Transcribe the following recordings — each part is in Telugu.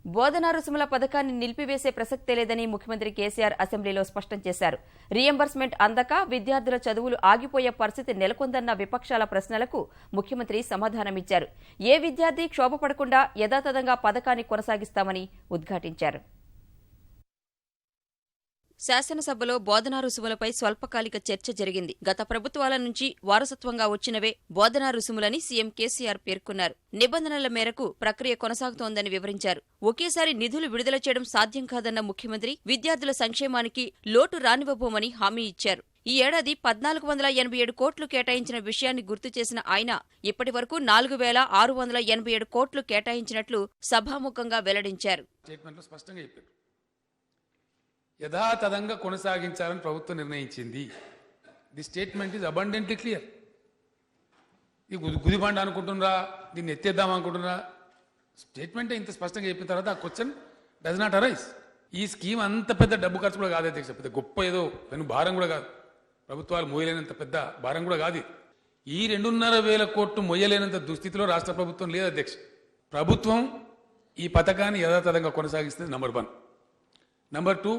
బోధనా రుసుముల పథకాన్ని నిలిపివేసే ప్రసక్తే లేదని ముఖ్యమంత్రి కేసీఆర్ అసెంబ్లీలో స్పష్టం చేశారు. రీయింబర్స్మెంట్ అందక విద్యార్థుల చదువులు ఆగిపోయే పరిస్థితి నెలకొందన్న విపక్షాల ప్రశ్నలకు ముఖ్యమంత్రి సమాధానమిచ్చారు. ఏ విద్యార్థి క్షోభపడకుండా యథాతథంగా పథకాన్ని కొనసాగిస్తామని ఉద్ఘాటించారు. శాసనసభలో బోధనా రుసుములపై స్వల్పకాలిక చర్చ జరిగింది. గత ప్రభుత్వాల నుంచి వారసత్వంగా వచ్చినవే బోధనా రుసుములని సీఎం కేసీఆర్ పేర్కొన్నారు. నిబంధనల మేరకు ప్రక్రియ కొనసాగుతోందని వివరించారు. ఒకేసారి నిధులు విడుదల చేయడం సాధ్యం కాదన్న ముఖ్యమంత్రి విద్యార్థుల సంక్షేమానికి లోటు రానివ్వబోమని హామీ ఇచ్చారు. ఈ ఏడాది 1487 కోట్లు కేటాయించిన విషయాన్ని గుర్తు చేసిన ఆయన ఇప్పటి వరకు 4687 కోట్లు కేటాయించినట్లు సభాముఖంగా వెల్లడించారు. యథాతథంగా కొనసాగించాలని ప్రభుత్వం నిర్ణయించింది. The statement is abundantly clear. ఇది గుదిబండ అనుకుంటున్నారా, దీన్ని ఎత్తేద్దాం అనుకుంటున్నారా? స్టేట్మెంటే ఇంత స్పష్టంగా చెప్పిన తర్వాత ఆ క్వశ్చన్ డస్ నాట్ అరైజ్. ఈ స్కీమ్ అంత పెద్ద డబ్బు ఖర్చు కూడా కాదు అధ్యక్ష, పెద్ద గొప్ప ఏదో పెను భారం కూడా కాదు, ప్రభుత్వాలు మోయలేనంత పెద్ద భారం కూడా కాదు. ఈ 2,500 కోట్లు మొయ్యలేనంత దుస్థితిలో రాష్ట్ర ప్రభుత్వం లేదు అధ్యక్ష. ప్రభుత్వం ఈ పథకాన్ని యథాతథంగా కొనసాగిస్తుంది. నంబర్ 1. నంబర్ 2,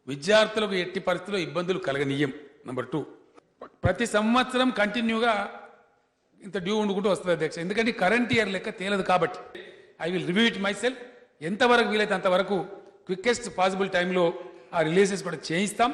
విద్యార్థులకు ఎట్టి పరిస్థితుల్లో ఇబ్బందులు కలగనీయం. నంబర్ 2, ప్రతి సంవత్సరం కంటిన్యూగా ఇంత డ్యూ ఉండుకుంటూ వస్తుంది అధ్యక్ష. ఎందుకంటే కరెంట్ ఇయర్ లెక్క తేలదు కాబట్టి I will review it my self. ఎంతవరకు వీలైతే అంతవరకు క్విక్కెస్ట్ పాసిబుల్ టైంలో ఆ రిలీజెస్ కూడా చేయిస్తాం.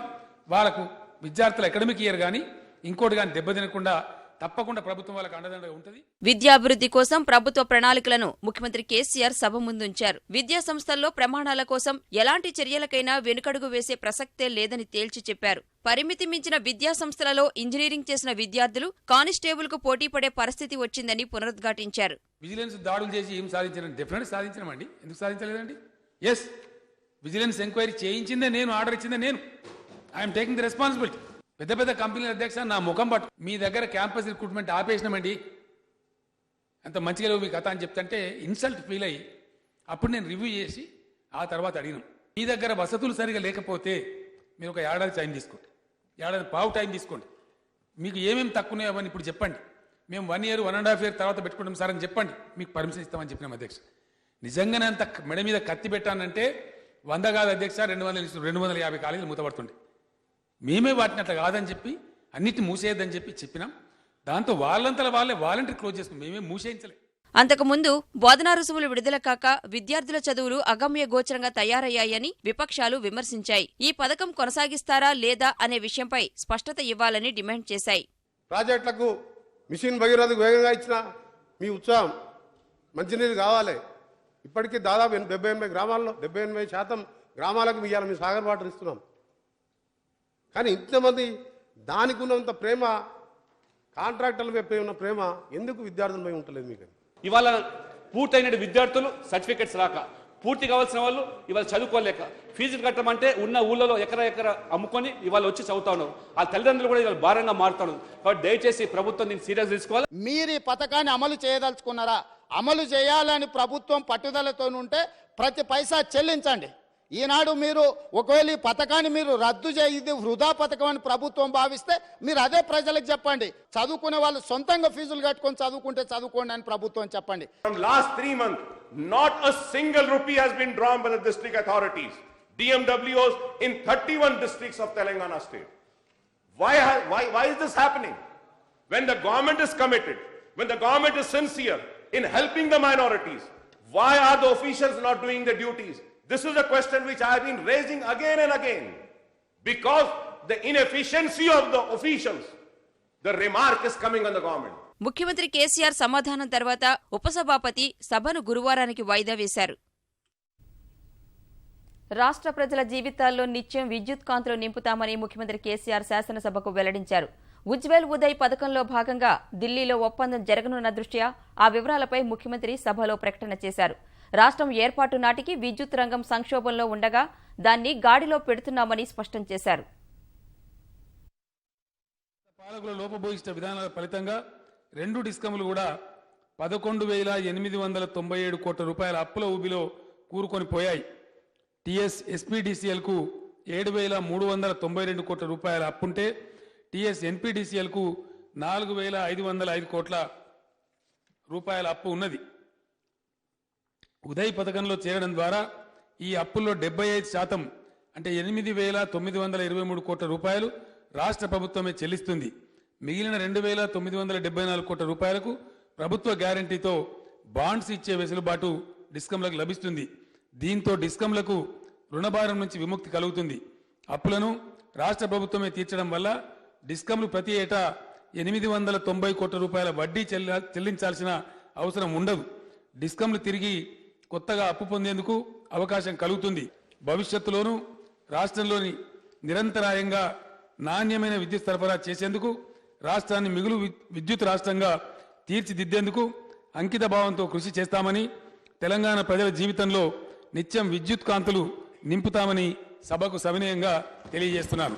వాళ్ళకు విద్యార్థుల అకాడమిక్ ఇయర్ కానీ ఇంకోటి కానీ దెబ్బతినకుండా తప్పకుండా ప్రభుత్వం వాళ్ళకి అండదండగా ఉంటుంది. విద్యాభివృద్ధి కోసం ప్రభుత్వ ప్రణాళికలను ముఖ్యమంత్రి కేసీఆర్ సభ ముందుంచారు. విద్యా సంస్థల్లో ప్రమాణాల కోసం ఎలాంటి చర్యలకైనా వెనుకడుగు వేసే ప్రసక్తే లేదని తేల్చి చెప్పారు. పరిమితి మించిన విద్యా సంస్థలలో ఇంజనీరింగ్ చేసిన విద్యార్థులు కానిస్టేబుల్ కు పోటీ పడే పరిస్థితి వచ్చిందని పునరుద్ఘాటించారు. విజిలెన్స్ దాడులు చేసి ఏం సాధించారండి? డెఫినెట్ సాధించమండి. ఎందుకు సాధించలేదండి? ఎస్, విజిలెన్స్ ఎంక్వైరీ చేయించిందే నేను, ఆర్డర్ ఇచ్చిందే నేను. I'm taking the responsibility. పెద్ద పెద్ద కంపెనీల అధ్యక్ష నా ముఖం పట్టు మీ దగ్గర క్యాంపస్ రిక్రూట్మెంట్ ఆపేసినామండి, అంత మంచిగా లేవు మీ కథ అని చెప్తుంటే ఇన్సల్ట్ ఫీల్ అయ్యి అప్పుడు నేను రివ్యూ చేసి ఆ తర్వాత అడిగినాం. మీ దగ్గర వసతులు సరిగా లేకపోతే మీరు ఒక ఏడాది టైం తీసుకోండి, ఏడాది పావు టైం తీసుకోండి. మీకు ఏమేమి తక్కువన్నాయో అవన్నీ ఇప్పుడు చెప్పండి. మేము 1 year 1.5 year తర్వాత పెట్టుకుంటాం సార్ అని చెప్పండి, మీకు పర్మిషన్ ఇస్తామని చెప్పినాం అధ్యక్ష. నిజంగానే అంత మెడ మీద కత్తి పెట్టానంటే 100 కాదు అధ్యక్ష, 250 కాలేజీలు మూతపడుతుండే. మేమే వాటిని అట్లా కాదని చెప్పి అన్నిటిని మూసేయద్దని చెప్పినాం. దాంతో వాళ్ళంతలా వాళ్ళే వాలంటీర్ క్లోజ్ చేసుకుని మేమే మూసేయించలే. అంతకుముందు బోధనా రుసుములు విడుదల కాక విద్యార్థుల చదువులు అగమ్య గోచరంగా తయారయ్యాయని విపక్షాలు విమర్శించాయి. ఈ పథకం కొనసాగిస్తారా లేదా అనే విషయంపై స్పష్టత ఇవ్వాలని డిమాండ్ చేశాయి. ప్రాజెక్టులకు మిషన్ భగీరథకు వేగంగా ఇచ్చిన మీ ఉత్సాహం, మంచినీరు కావాలి. ఇప్పటికీ దాదాపు 78 గ్రామాల్లో 78% గ్రామాలకు మీ సాగర్ వాటర్ ఇస్తున్నాం. కానీ ఇంతమంది దానికి ఉన్నంత ప్రేమ, కాంట్రాక్టర్లపై ఉన్న ప్రేమ ఎందుకు విద్యార్థులపై ఉంటలేదు మీకు? ఇవాళ పూర్తయిన విద్యార్థులు సర్టిఫికెట్స్ రాక, పూర్తి కావాల్సిన వాళ్ళు ఇవాళ చదువుకోలేక, ఫీజులు కట్టమంటే ఉన్న ఊళ్ళలో ఎకర అమ్ముకొని ఇవాళ వచ్చి చదువుతా ఉన్నారు. ఆ తల్లిదండ్రులు కూడా ఇవాళ భారంగా మారుతారు. కాబట్టి దయచేసి ప్రభుత్వం దీన్ని సీరియస్ తీసుకోవాలి. మీరు ఈ పథకాన్ని అమలు చేయదలుచుకున్నారా? అమలు చేయాలని ప్రభుత్వం పట్టుదలతో ఉంటే ప్రతి పైసా చెల్లించండి. ఈనాడు మీరు ఒకవేళ ఈ పథకాన్ని మీరు రద్దు ఇది వృధా పథకం అని ప్రభుత్వం భావిస్తే మీరు అదే ప్రజలకు చెప్పండి. చదువుకునే వాళ్ళు సొంతంగా ఫీజులు కట్టుకొని చదువుకుంటే చదువుకోండి అని ప్రభుత్వం చెప్పండి. From last 3 months, not a single rupee has been drawn by the district authorities, DMWOs in 31 districts of Telangana state. Why is this happening? When the government is committed, when the government is sincere in helping the minorities, why are the officials not doing their duties? This is a question which I have been raising again and again. Because the inefficiency of the officials, the remark is coming on the government. ముఖ్యమంత్రి కేసీఆర్ సమాధానం తర్వాత ఉపసభాపతి సభను గురువారానికి వాయిదా వేశారు. రాష్ట్ర ప్రజల జీవితాల్లో నిత్యం విద్యుత్ కాంతులు నింపుతామని ముఖ్యమంత్రి కేసీఆర్ శాసనసభకు వెల్లడించారు. ఉజ్వల్ ఉదయ్ పథకంలో భాగంగా ఢిల్లీలో ఒప్పందం జరగనున్న దృష్ట్యా ఆ వివరాలపై ముఖ్యమంత్రి సభలో ప్రకటన చేశారు. రాష్ట్రం ఏర్పాటు నాటికి విద్యుత్ రంగం సంక్షోభంలో ఉండగా దాన్ని గాడిలో పెడుతున్నామని స్పష్టం చేశారు. పాలకుల లోపభూయిష్ట విధానాల ఫలితంగా 2 డిస్కంలు కూడా 11,897 కోట్ల రూపాయల అప్పుల ఊబిలో కూరుకొని పోయాయి. టీఎస్ ఎస్పీడీసీఎల్కు 7,392 కోట్ల రూపాయల అప్పుంటే టీఎస్ ఎన్పీడీసీఎల్కు 4,505 కోట్ల రూపాయల అప్పు ఉన్నది. ఉదయ్ పథకంలో చేరడం ద్వారా ఈ అప్పుల్లో 75% అంటే 8,923 కోట్ల రూపాయలు రాష్ట్ర ప్రభుత్వమే చెల్లిస్తుంది. మిగిలిన 2,974 కోట్ల రూపాయలకు ప్రభుత్వ గ్యారంటీతో బాండ్స్ ఇచ్చే వెసులుబాటు డిస్కంలకు లభిస్తుంది. దీంతో డిస్కంలకు రుణభారం నుంచి విముక్తి కలుగుతుంది. అప్పులను రాష్ట్ర ప్రభుత్వమే తీర్చడం వల్ల డిస్కంలు ప్రతి ఏటా 890 కోట్ల రూపాయల వడ్డీ చెల్లించాల్సిన అవసరం ఉండదు. డిస్కంలు తిరిగి కొత్తగా అప్పు పొందేందుకు అవకాశం కలుగుతుంది. భవిష్యత్తులోనూ రాష్ట్రంలోని నిరంతరాయంగా నాణ్యమైన విద్యుత్ సరఫరా చేసేందుకు రాష్ట్రాన్ని మిగులు విద్యుత్ రాష్ట్రంగా తీర్చిదిద్దేందుకు అంకిత భావంతో కృషి చేస్తామని, తెలంగాణ ప్రజల జీవితంలో నిత్యం విద్యుత్ కాంతులు నింపుతామని సభకు సవినయంగా తెలియజేస్తున్నారు.